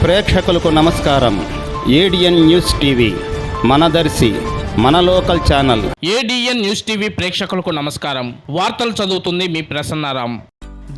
ప్రేక్షకులకు నమస్కారం. ADN news TV మనదర్శి మన local channel. ADN news TV ప్రేక్షకులకు నమస్కారం. వార్తలు చదువుతుంది మీ ప్రసన్నారాం.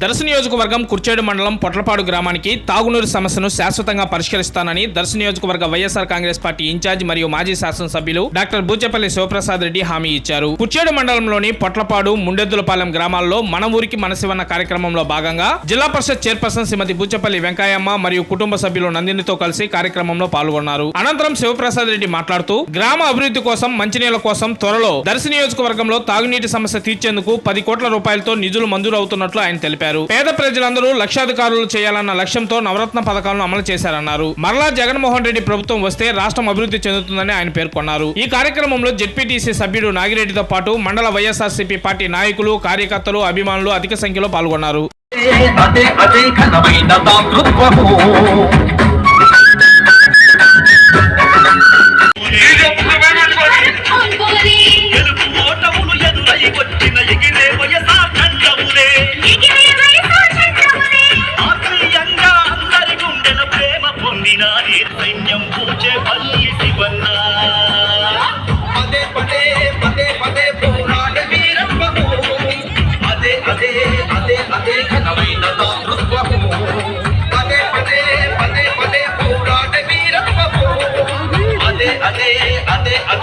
దర్శి నియోజకవర్గం కుర్చేడు మండలం పొట్లపాడు గ్రామానికి తాగునీరు సమస్యను శాశ్వతంగా పరిష్కరిస్తానని దర్శి నియోజకవర్గ వైఎస్ఆర్ కాంగ్రెస్ పార్టీ ఇన్ఛార్జ్ మరియు మాజీ శాసనసభ్యులు డాక్టర్ బూచేపల్లి శివప్రసాద్ రెడ్డి హామీ ఇచ్చారు. కుర్చేడు మండలంలోని పొట్లపాడు, ముండెద్దులపాలెం గ్రామాల్లో మన ఊరికి మనసివన్న కార్యక్రమంలో భాగంగా జిల్లా పరిషత్ చైర్పర్సన్ శ్రీమతి బూచేపల్లి వెంకయ్యమ్మ మరియు కుటుంబ సభ్యులు నందినితో కలిసి కార్యక్రమంలో పాల్గొన్నారు. అనంతరం శివప్రసాద్ రెడ్డి మాట్లాడుతూ గ్రామ అభివృద్ధి కోసం, మంచినీళ్ల కోసం త్వరలో దర్శి నియోజకవర్గంలో తాగునీటి సమస్య తీర్చేందుకు 10 కోట్ల రూపాయలతో నిధులు మంజూరు అవుతున్నట్లు ఆయన తెలిపారు. పేద ప్రజలందరూ లక్షాధికారులు చేయాలన్న లక్ష్యంతో నవరత్న పథకాలను అమలు చేశారన్నారు. మరలా జగన్మోహన్ రెడ్డి ప్రభుత్వం వస్తే రాష్ట్రం అభివృద్ధి చెందుతుందని ఆయన పేర్కొన్నారు. ఈ కార్యక్రమంలో జెడ్పీటీసీ సభ్యుడు నాగిరెడ్డితో పాటు మండల వైఎస్ఆర్సీపీ పార్టీ నాయకులు, కార్యకర్తలు, అభిమానులు అధిక సంఖ్యలో పాల్గొన్నారు.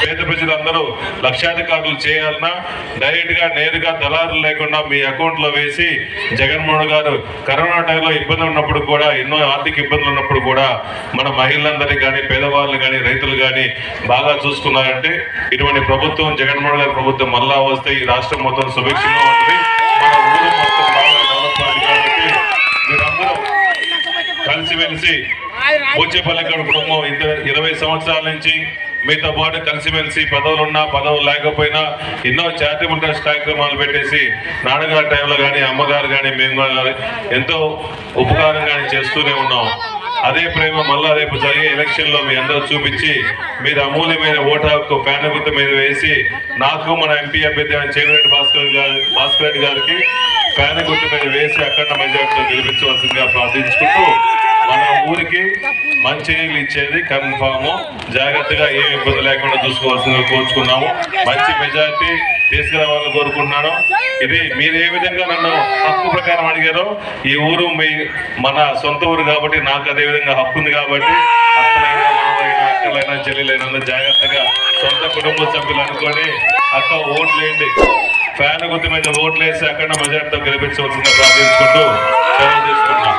పేద ప్రజలందరూ లక్షాధికారులు చేయాలన్నా డైరెక్ట్ గా నేరుగా దళారులు లేకుండా మీ అకౌంట్ లో వేసి జగన్మోహన్ గారు కరోనా టైంలో ఇబ్బంది ఉన్నప్పుడు కూడా, ఎన్నో ఆర్థిక ఇబ్బందులు ఉన్నప్పుడు కూడా మన మహిళలందరినీ కానీ, పేదవాళ్ళని కానీ, రైతులు కానీ బాగా చూసుకున్నారంటే ఇటువంటి ప్రభుత్వం, జగన్మోహన్ గారి ప్రభుత్వం మళ్ళా వస్తే ఈ రాష్ట్రం మొత్తం సుభిక్షంగా ఉంటుంది. మన ఊరు మొత్తం బాగా డెవలప్ అవుతుంది. కాబట్టి మీరందరూ కలిసిమెలిసి బూచేపల్లి కుటుంబం 20 సంవత్సరాల నుంచి మీతో పాటు కలిసిమెలిసి పదవులున్నా పదవులు లేకపోయినా ఎన్నో చారిటబుల్ ట్రస్ట్ కార్యక్రమాలు పెట్టేసి నాన్నగారి టైంలో కానీ, అమ్మగారు కానీ, మేము ఎంతో ఉపకారం కానీ చేస్తూనే ఉన్నాం. అదే ప్రేమ మళ్ళా రేపు జరిగే ఎలక్షన్ లో మీ అందరూ చూపించి మీరు అమూల్యమైన ఓటు హక్కు ఫ్యాన్ గుర్తు మీద వేసి నాకు, మన ఎంపీ అభ్యర్థి చేమిరెడ్డి భాస్కర్ రెడ్డి గారికి ఫ్యాన్ గుర్తు మీద వేసి అఖండ మెజార్టీతో గెలిపించవలసిందిగా ప్రార్థించుకుంటూ మన ఊరికి మంచి నీళ్ళు ఇచ్చేది కన్ఫామ్, జాగ్రత్తగా ఏ ఇబ్బంది లేకుండా చూసుకోవాల్సిందిగా కోరుచుకున్నాము. మంచి మెజార్టీ తీసుకురావాలని కోరుకుంటున్నాను. ఇది మీరు ఏ విధంగా నన్ను హక్కు ప్రకారం అడిగారో, ఈ ఊరు మన సొంత ఊరు కాబట్టి నాకు అదే విధంగా హక్కు ఉంది కాబట్టి అక్కలైనా, మావైనా, అక్కలైనా, చెల్లెలైనా జాగ్రత్తగా సొంత కుటుంబ సభ్యులు అనుకొని అక్క ఓట్లేయండి, ఫ్యాన్ గుర్తు మీద ఓట్లేసి అక్కడ మెజార్టీతో గెలిపించవలసిందిగా ప్రార్థించుకుంటూ సెలవు తీసుకుంటున్నాం.